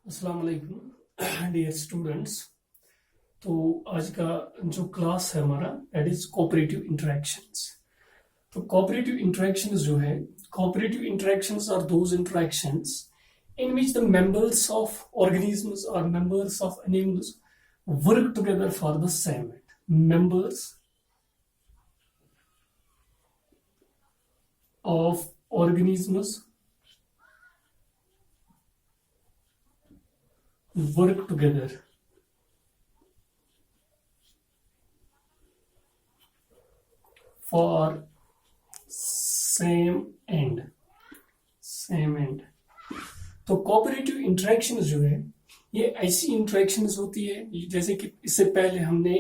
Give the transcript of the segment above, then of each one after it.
अस्सलाम वालेकुम dear students. तो आज का जो क्लास है हमारा दैट इज कोऑपरेटिव इंटरेक्शंस। तो कोऑपरेटिव इंटरेक्शंस जो है, cooperative interactions are those interactions in which the members of organisms or members of animals work together for the same end. Members of organisms work together for same end. तो cooperative interactions जो है ये ऐसी interactions होती है जैसे कि इससे पहले हमने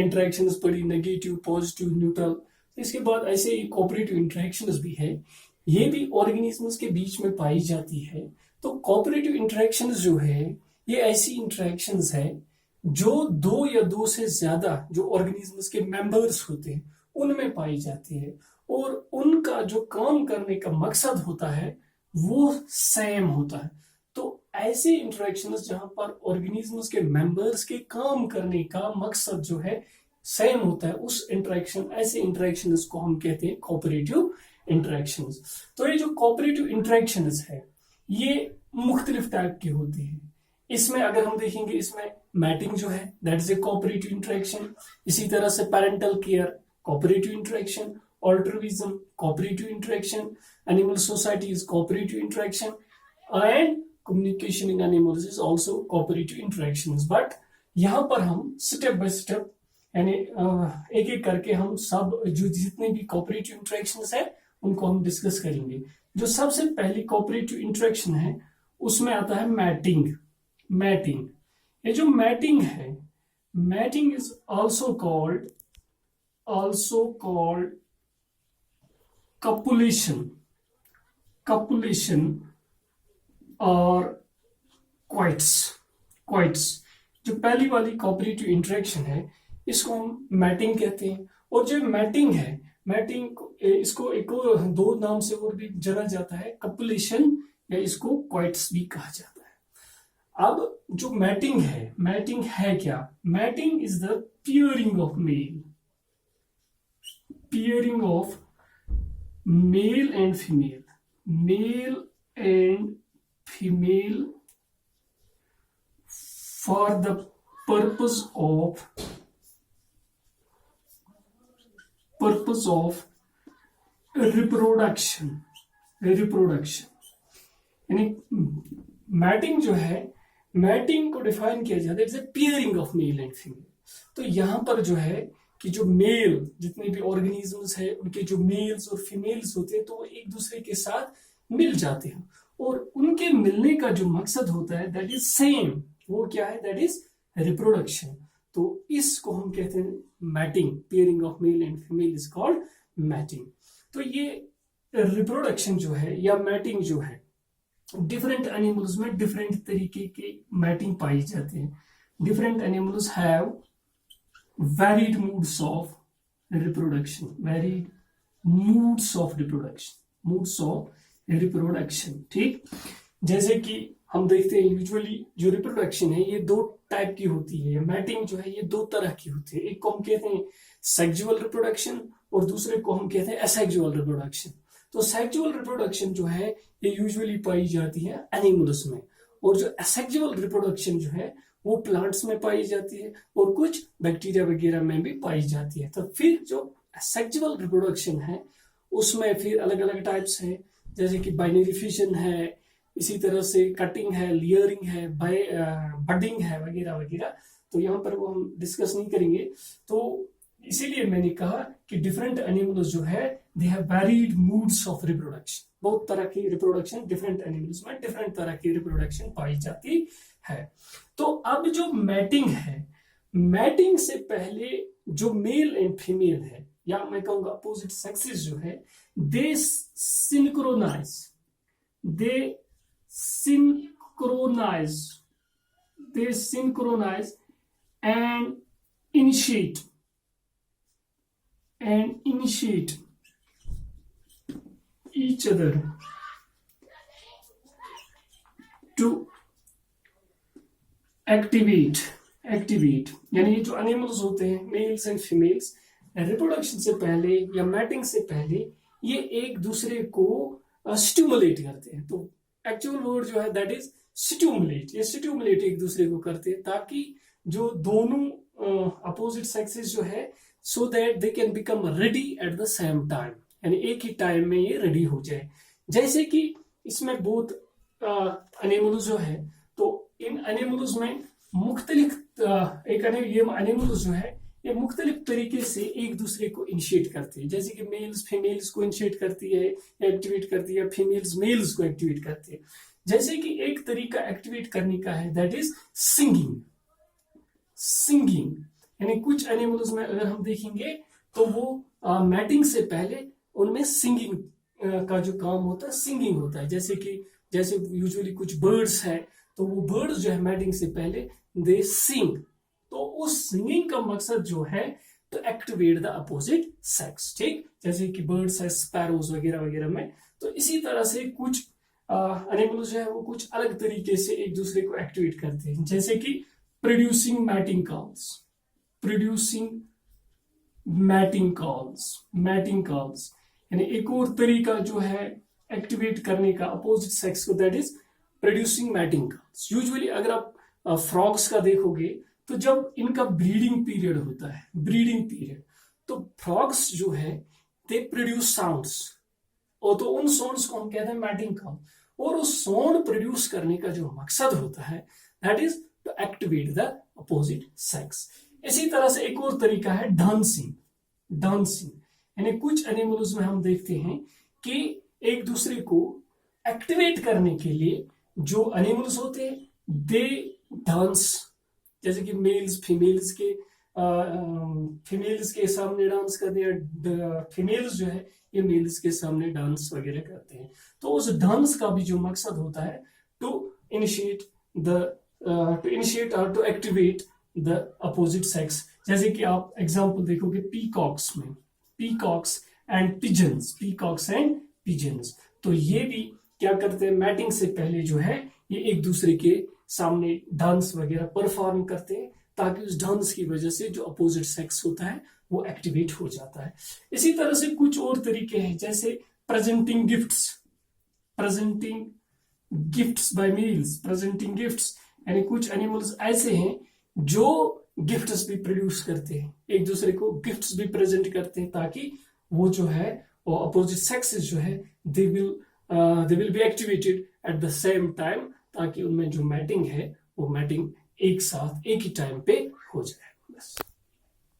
इंटरेक्शंस पढ़ी, नेगेटिव, पॉजिटिव, न्यूट्रल। इसके बाद ऐसे ही कोऑपरेटिव इंटरेक्शंस भी है, ये भी ऑर्गेनिजम्स के बीच में पाई जाती है। तो कोऑपरेटिव इंटरेक्शंस जो है ये ऐसी इंटरेक्शंस है जो दो या दो से ज्यादा जो ऑर्गेनिजम्स के मेंबर्स होते हैं उनमें पाई जाती है, और उनका जो काम करने का मकसद होता है वो सेम होता है। तो ऐसे इंटरेक्शंस जहां पर ऑर्गेनिजम्स के मेंबर्स के काम करने का मकसद जो है सेम होता है, उस इंटरेक्शन, ऐसे इंटरेक्शंस को हम कहते हैं कोऑपरेटिव इंटरेक्शंस। तो ये जो कोऑपरेटिव इंटरेक्शंस है ये मुख्तलिफ टाइप की होती है। इसमें अगर हम देखेंगे, इसमें मैटिंग जो है that is a cooperative interaction. इसी तरह से parental care cooperative interaction, altruism cooperative interaction, animal society is cooperative interaction, and communication in animals is also cooperative interactions। but यहाँ पर हम स्टेप बाय स्टेप यानी एक एक करके हम सब जो जितने भी कोऑपरेटिव इंटरेक्शंस है उनको हम डिस्कस करेंगे। जो सबसे पहली कोऑपरेटिव इंटरेक्शन है उसमें आता है मैटिंग। मैटिंग, ये जो मैटिंग है, mating is also called copulation और क्वाइट्स। जो पहली वाली कोऑपरेटिव इंटरेक्शन है इसको हम मैटिंग कहते हैं। और जो मैटिंग है, मैटिंग इसको एक दो नाम से और भी जाना जाता है, कपुलेशन या इसको क्वाइट्स भी कहा जाता है। अब जो मैटिंग है क्या? Mating is the pairing of male and female for the purpose of reproduction। यानी मैटिंग जो है, मैटिंग को डिफाइन किया जाता है it's a pairing of male and female. तो यहां पर जो है कि जो मेल, जितने भी ऑर्गेनिजम्स है उनके जो मेल्स और फीमेल्स होते हैं तो वो एक दूसरे के साथ मिल जाते हैं, और उनके मिलने का जो मकसद होता है दैट इज सेम। वो क्या है? That is reproduction. तो इसको हम कहते हैं mating. Pairing of male and female is called mating. तो ये रिप्रोडक्शन जो है या मैटिंग जो है, डिफरेंट एनिमल्स में डिफरेंट तरीके की मैटिंग पाई जाती है। Different animals have varied moods of reproduction। ठीक, जैसे कि हम देखते हैं यूजुअली जो रिप्रोडक्शन है ये दो टाइप की होती है। मैटिंग जो है ये दो तरह की होती है। एक को हम कहते हैं सेक्सुअल रिप्रोडक्शन और दूसरे को हम कहते हैं असेक्सुअल रिप्रोडक्शन। तो सेक्सुअल रिप्रोडक्शन जो है ये यूजुअली पाई जाती है एनिमल्स में, और जो असेक्सुअल रिप्रोडक्शन जो है वो प्लांट्स में पाई जाती है और कुछ बैक्टीरिया वगैरह में भी पाई जाती है। तो फिर जो सेक्सुअल रिप्रोडक्शन है उसमें फिर अलग अलग टाइप्स हैं, जैसे कि बाइनरी फिशन है, इसी तरह से कटिंग है, लेयरिंग है, बडिंग है वगैरह वगैरह। तो यहाँ पर वो हम डिस्कस नहीं करेंगे। तो इसीलिए मैंने कहा कि डिफरेंट एनिमल्स जो है they have varied moods of reproduction. बहुत तरह की रिप्रोडक्शन डिफरेंट एनिमल्स में, डिफरेंट तरह की रिप्रोडक्शन पाई जाती है। तो अब जो मैटिंग है, मैटिंग से पहले जो मेल एंड फीमेल है, या मैं कहूंगा अपोजिट सेक्सेस जो है, दे synchronize and initiate each other to activate activate यानी ये जो एनिमल्स होते हैं मेल्स एंड फीमेल्स रिप्रोडक्शन से पहले या मैटिंग से पहले ये एक दूसरे को स्टिमुलेट करते हैं। तो एक्चुअल वर्ड जो है दैट इज स्टिमुलेट। ये स्टिमुलेट एक दूसरे को करते हैं ताकि जो दोनों अपोजिट सेक्सेस जो है so that they can become ready at the same time, यानी एक ही टाइम में ये रेडी हो जाए। जैसे कि इसमें बहुत एनिमल्स जो है, तो इन एनिमल्स में मुख्तलिफ ये एनिमल्स जो है ये मुख्तलिफ तरीके से एक दूसरे को इनिशिएट करते हैं। जैसे कि मेल्स फीमेल्स को इनिशिएट करती है, एक्टिवेट करती है, फीमेल्स मेल्स को एक्टिवेट करती है। जैसे कि एक तरीका एक्टिवेट करने का है दैट इज सिंगिंग। सिंगिंग यानी कुछ एनिमल्स में अगर हम देखेंगे तो वो मैटिंग से पहले उनमें सिंगिंग का जो काम होता है सिंगिंग होता है। जैसे यूजुअली कुछ बर्ड्स है तो वो बर्ड्स जो है मैटिंग से पहले दे सिंग। तो उस सिंगिंग का मकसद जो है तो एक्टिवेट द अपोजिट सेक्स। ठीक, जैसे कि बर्ड्स है स्पैरोज वगैरह वगैरह में। तो इसी तरह से कुछ एनिमल्स जो है वो कुछ अलग तरीके से एक दूसरे को एक्टिवेट करते हैं। जैसे कि producing mating calls, producing mating calls यानी एक और तरीका जो है एक्टिवेट करने का अपोजिट सेक्स को that is producing mating calls. Usually अगर आप फ्रॉग्स का देखोगे तो जब इनका ब्रीडिंग पीरियड होता है, ब्रीडिंग पीरियड, तो फ्रॉग्स जो है दे प्रोड्यूस साउंड्स, और तो उन साउंड्स को हम कहते हैं मैटिंग कॉल। और उस साउंड प्रोड्यूस करने का जो मकसद होता है that is to activate the opposite sex. इसी तरह से एक और तरीका है डांसिंग। डांसिंग यानी कुछ एनिमल्स में हम देखते हैं कि एक दूसरे को एक्टिवेट करने के लिए जो एनिमल्स होते हैं दे डांस। जैसे कि मेल्स फीमेल्स के सामने डांस करते हैं, फीमेल्स जो है ये मेल्स के सामने डांस वगैरह करते हैं। तो उस डांस का भी जो मकसद होता है टू इनिशिएट और to activate the opposite sex. जैसे कि आप एग्जांपल देखोगे पीकॉक्स में, पीकॉक्स एंड पिजन्स। तो ये भी क्या करते हैं मैटिंग से पहले जो है ये एक दूसरे के सामने डांस वगैरह परफॉर्म करते हैं ताकि उस डांस की वजह से जो अपोजिट सेक्स होता है वो एक्टिवेट हो जाता है। इसी तरह से कुछ और तरीके हैं जैसे presenting gifts by males, presenting gifts यानी कुछ एनिमल्स ऐसे हैं जो गिफ्ट्स भी प्रोड्यूस करते हैं, एक दूसरे को गिफ्ट्स भी प्रेजेंट करते हैं ताकि वो जो है वो अपोजिट सेक्सेस जो है they will be activated at the same time, ताकि उनमें जो मैटिंग है वो मैटिंग एक साथ एक ही टाइम पे हो जाए। बस।